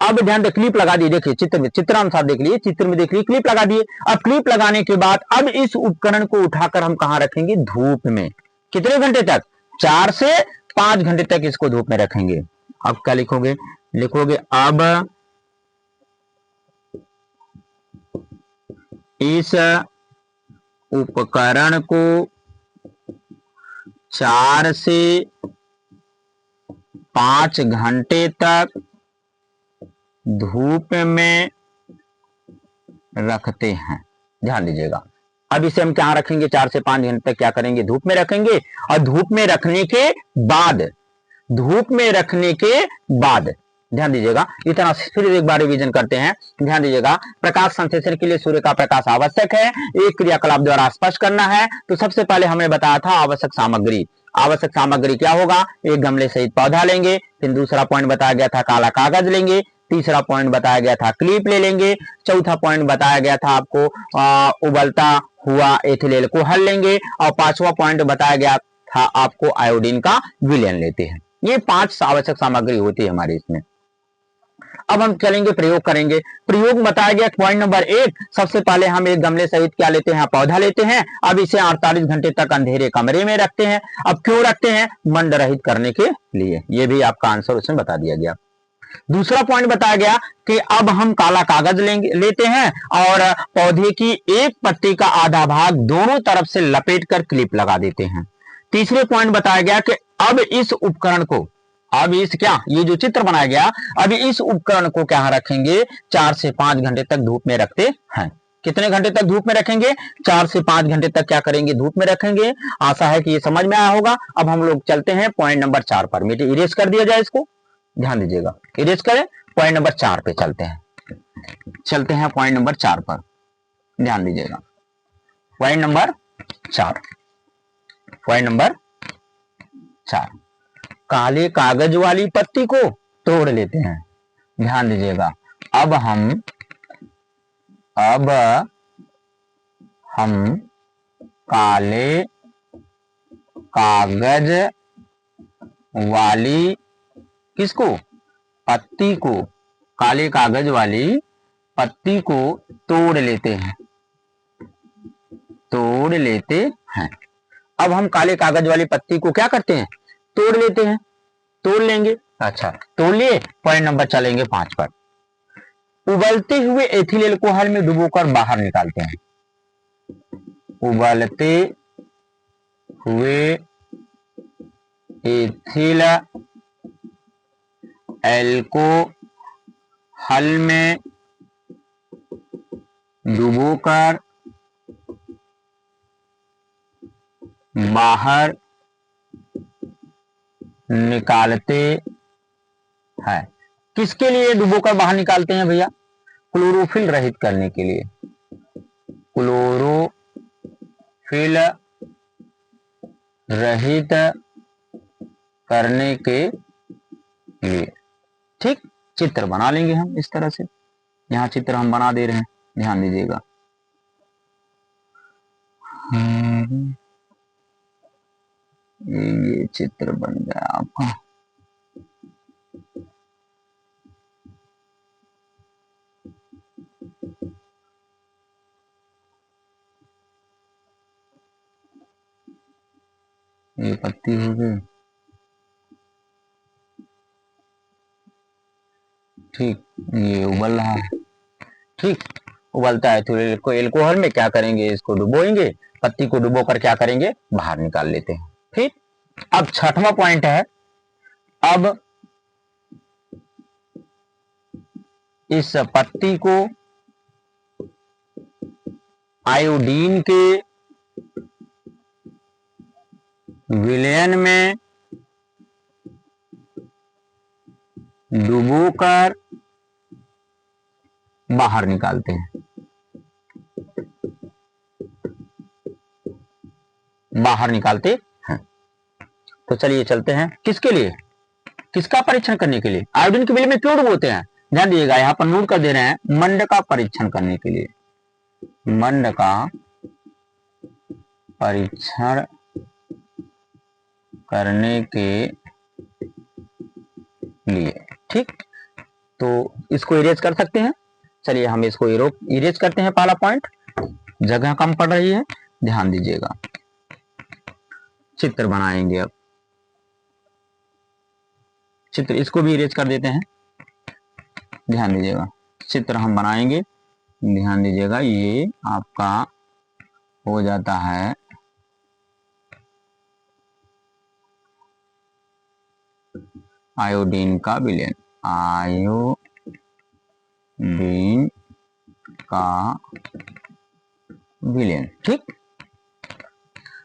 अब ध्यान दे, क्लिप लगा दी, देखिए चित्र में, चित्रानुसार देख लिए, चित्र में देख लिए, क्लिप लगा दिए। अब क्लिप लगाने के बाद अब इस उपकरण को उठाकर हम कहां रखेंगे, धूप में। कितने घंटे तक, 4 से 5 घंटे तक इसको धूप में रखेंगे। अब क्या लिखोगे, लिखोगे अब इस उपकरण को 4 से 5 घंटे तक धूप में रखते हैं। ध्यान दीजिएगा, अब इसे हम क्या रखेंगे, 4 से 5 घंटे तक क्या करेंगे, धूप में रखेंगे। और धूप में रखने के बाद, धूप में रखने के बाद ध्यान दीजिएगा, इतना फिर एक बार रिवीजन करते हैं। ध्यान दीजिएगा, प्रकाश संश्लेषण के लिए सूर्य का प्रकाश आवश्यक है, एक क्रियाकलाप द्वारा स्पष्ट करना है। तो सबसे पहले हमने बताया था आवश्यक सामग्री। आवश्यक सामग्री क्या होगा, एक गमले सहित पौधा लेंगे, फिर दूसरा पॉइंट बताया गया था काला कागज लेंगे, तीसरा पॉइंट बताया गया था क्लिप ले लेंगे, चौथा पॉइंट बताया गया था आपको उबलता हुआ एथिल एल्कोहल लेंगे, और 5वां पॉइंट बताया गया था आपको आयोडीन का विलयन लेते हैं। ये 5 आवश्यक सामग्री होती है हमारी इसमें। अब हम चलेंगे, प्रयोग करेंगे। प्रयोग बताया गया पॉइंट नंबर 1, सबसे पहले हम एक गमले सहित क्या लेते हैं, पौधा लेते हैं। अब इसे 48 घंटे तक अंधेरे कमरे में रखते हैं। अब क्यों रखते हैं, मंड रहित करने के लिए। ये भी आपका आंसर उसमें बता दिया गया। दूसरा पॉइंट बताया गया कि अब हम काला कागज लेते हैं, और पौधे की एक पत्ती का आधा भाग दोनों तरफ से लपेट कर क्लिप लगा देते हैं। तीसरे पॉइंट बताया गया कि अब इस उपकरण को, अब इस क्या, ये जो चित्र बनाया गया, अब इस उपकरण को क्या रखेंगे, 4 से 5 घंटे तक धूप में रखते हैं। कितने घंटे तक धूप में रखेंगे, 4 से 5 घंटे तक क्या करेंगे, धूप में रखेंगे। आशा है कि ये समझ में आया होगा। अब हम लोग चलते हैं पॉइंट नंबर 4 पर। मिटे इरेज कर दिया जाए इसको, ध्यान दीजिएगा, इरेज करें। पॉइंट नंबर 4 पे चलते हैं, चलते हैं पॉइंट नंबर 4 पर, ध्यान दीजिएगा। पॉइंट नंबर 4, पॉइंट नंबर 4, काले कागज वाली पत्ती को तोड़ लेते हैं। ध्यान दीजिएगा, अब हम काले कागज वाली किसको, पत्ती को, काले कागज वाली पत्ती को तोड़ लेते हैं, तोड़ लेते हैं। अब हम काले कागज वाली पत्ती को क्या करते हैं, तोड़ लेते हैं, तोड़ लेंगे। अच्छा, तोड़ लिए। पॉइंट नंबर चलेंगे 5 पर। उबलते हुए एथिल एल्कोहल में डुबोकर बाहर निकालते हैं। उबलते हुए एथिल एल्कोहल में डुबोकर बाहर निकालते हैं। किसके लिए डुबोकर बाहर निकालते हैं भैया, क्लोरोफिल रहित करने के लिए, क्लोरोफिल फिल रहित करने के लिए। ठीक, चित्र बना लेंगे हम इस तरह से। यहाँ चित्र हम बना दे रहे हैं, ध्यान दीजिएगा। ये चित्र बन गया आपका। ये पत्ती हो गई, ठीक, ये उबल रहा है। ठीक, उबलता है तो इसको एल्कोहल में क्या करेंगे, इसको डुबोएंगे, पत्ती को डुबो कर क्या करेंगे, बाहर निकाल लेते हैं। ठीक, अब छठवां पॉइंट है, अब इस पत्ती को आयोडीन के विलयन में डुबोकर बाहर निकालते हैं, बाहर निकालते हैं। तो चलिए चलते हैं, किसके लिए, किसका परीक्षण करने के लिए, आयोडीन के विलयन में क्यों डुबोते हैं, ध्यान दीजिएगा। यहां पर नोट कर दे रहे हैं, मंड का परीक्षण करने के लिए, मंड का परीक्षण करने के लिए। ठीक, तो इसको इरेज कर सकते हैं। चलिए हम इसको इरेज करते हैं। पहला पॉइंट, जगह कम पड़ रही है, ध्यान दीजिएगा। चित्र बनाएंगे, अब चित्र, इसको भी इरेज कर देते हैं, ध्यान दीजिएगा। चित्र हम बनाएंगे, ध्यान दीजिएगा। ये आपका हो जाता है आयोडीन का विलयन, आयोडीन का विलयन। ठीक,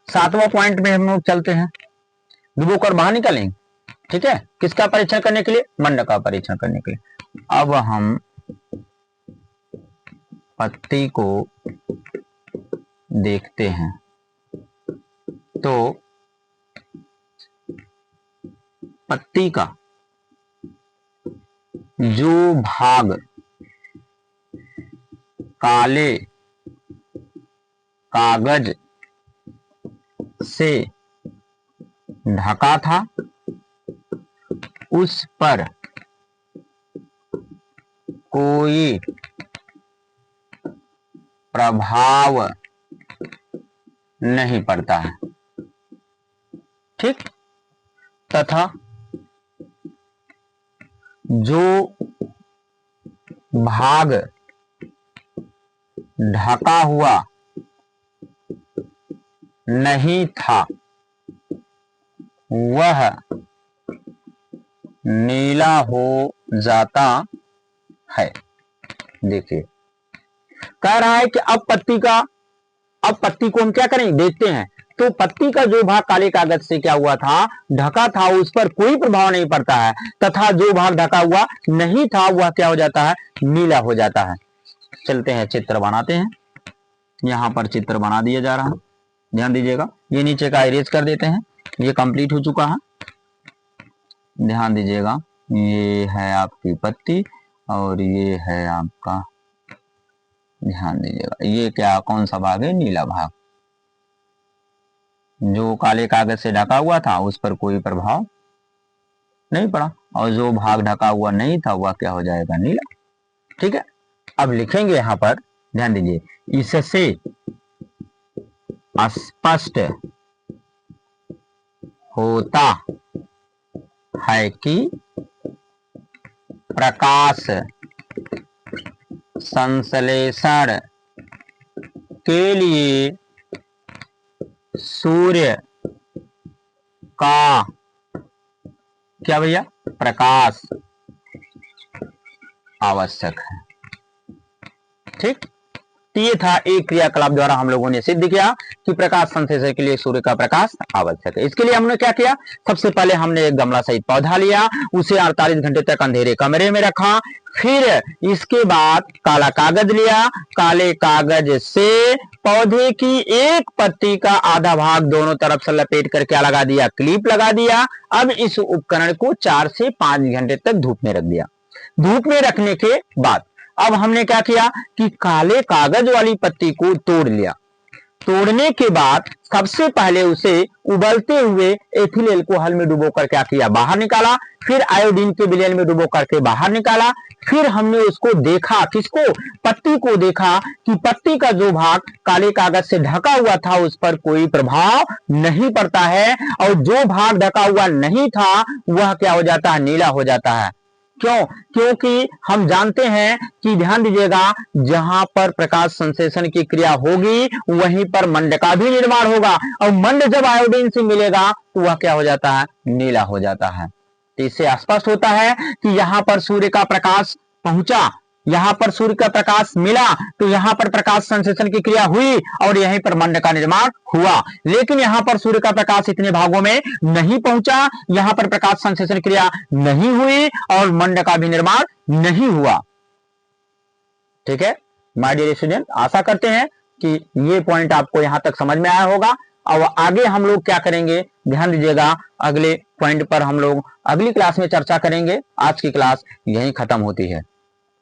सातवां पॉइंट में हम लोग चलते हैं, डुबोकर बाहर निकालेंगे। ठीक है, किसका परीक्षण करने के लिए, मंड का परीक्षण करने के लिए। अब हम पत्ती को देखते हैं, तो पत्ती का जो भाग काले कागज से ढका था, उस पर कोई प्रभाव नहीं पड़ता है। ठीक, तथा जो भाग ढका हुआ नहीं था, वह नीला हो जाता है। देखिए, कह रहा है कि अब पत्ती को हम क्या करेंगे, देखते हैं। तो पत्ती का जो भाग काले कागज से क्या हुआ था, ढका था, उस पर कोई प्रभाव नहीं पड़ता है, तथा जो भाग ढका हुआ नहीं था, वह क्या हो जाता है, नीला हो जाता है। चलते हैं, चित्र बनाते हैं। यहां पर चित्र बना दिया जा रहा है, ध्यान दीजिएगा। ये नीचे का इरेज कर देते हैं, ये कंप्लीट हो चुका है, ध्यान दीजिएगा। ये है आपकी पत्ती और ये है आपका, ध्यान दीजिएगा, ये क्या, कौन सा भाग है, नीला भाग। जो काले कागज से ढका हुआ था, उस पर कोई प्रभाव नहीं पड़ा, और जो भाग ढका हुआ नहीं था, वह क्या हो जाएगा, नीला। ठीक है, अब लिखेंगे यहां पर, ध्यान दीजिए, इससे स्पष्ट होता है कि प्रकाश संश्लेषण के लिए सूर्य का क्या भैया, प्रकाश आवश्यक है। ठीक, तो ये था एक क्रियाकलाप द्वारा हम लोगों ने सिद्ध किया कि प्रकाश संश्लेषण के लिए सूर्य का प्रकाश आवश्यक है। इसके लिए हमने क्या किया, सबसे पहले हमने एक गमला सहित पौधा लिया, उसे 48 घंटे तक अंधेरे कमरे में रखा, फिर इसके बाद काला कागज लिया, काले कागज से पौधे की एक पत्ती का आधा भाग दोनों तरफ से लपेट कर क्या लगा दिया, क्लिप लगा दिया। अब इस उपकरण को 4 से 5 घंटे तक धूप में रख दिया। धूप में रखने के बाद अब हमने क्या किया कि काले कागज वाली पत्ती को तोड़ लिया। तोड़ने के बाद सबसे पहले उसे उबलते हुए एथिल अल्कोहल में डुबो कर क्या किया, बाहर निकाला, फिर आयोडीन के विलयन में डुबो करके बाहर निकाला। फिर हमने उसको देखा, किसको, पत्ती को देखा कि पत्ती का जो भाग काले कागज से ढका हुआ था उस पर कोई प्रभाव नहीं पड़ता है, और जो भाग ढका हुआ नहीं था वह क्या हो जाता है, नीला हो जाता है। क्यों? क्योंकि हम जानते हैं कि ध्यान दीजिएगा, जहां पर प्रकाश संश्लेषण की क्रिया होगी वहीं पर मंड का भी निर्माण होगा, और मंड जब आयोडीन से मिलेगा तो वह क्या हो जाता है, नीला हो जाता है। तो इससे स्पष्ट होता है कि यहां पर सूर्य का प्रकाश पहुंचा, यहां पर सूर्य का प्रकाश मिला, तो यहां पर प्रकाश संश्लेषण की क्रिया हुई और यहीं पर मंड का निर्माण हुआ। लेकिन यहां पर सूर्य का प्रकाश इतने भागों में नहीं पहुंचा, यहां पर प्रकाश संश्लेषण क्रिया नहीं हुई और मंड का भी निर्माण नहीं हुआ। ठीक है माय डियर स्टूडेंट, आशा करते हैं कि ये पॉइंट आपको यहां तक समझ में आया होगा। अब आगे हम लोग क्या करेंगे, ध्यान दीजिएगा, अगले पॉइंट पर हम लोग अगली क्लास में चर्चा करेंगे। आज की क्लास यहीं खत्म होती है।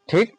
ठीक।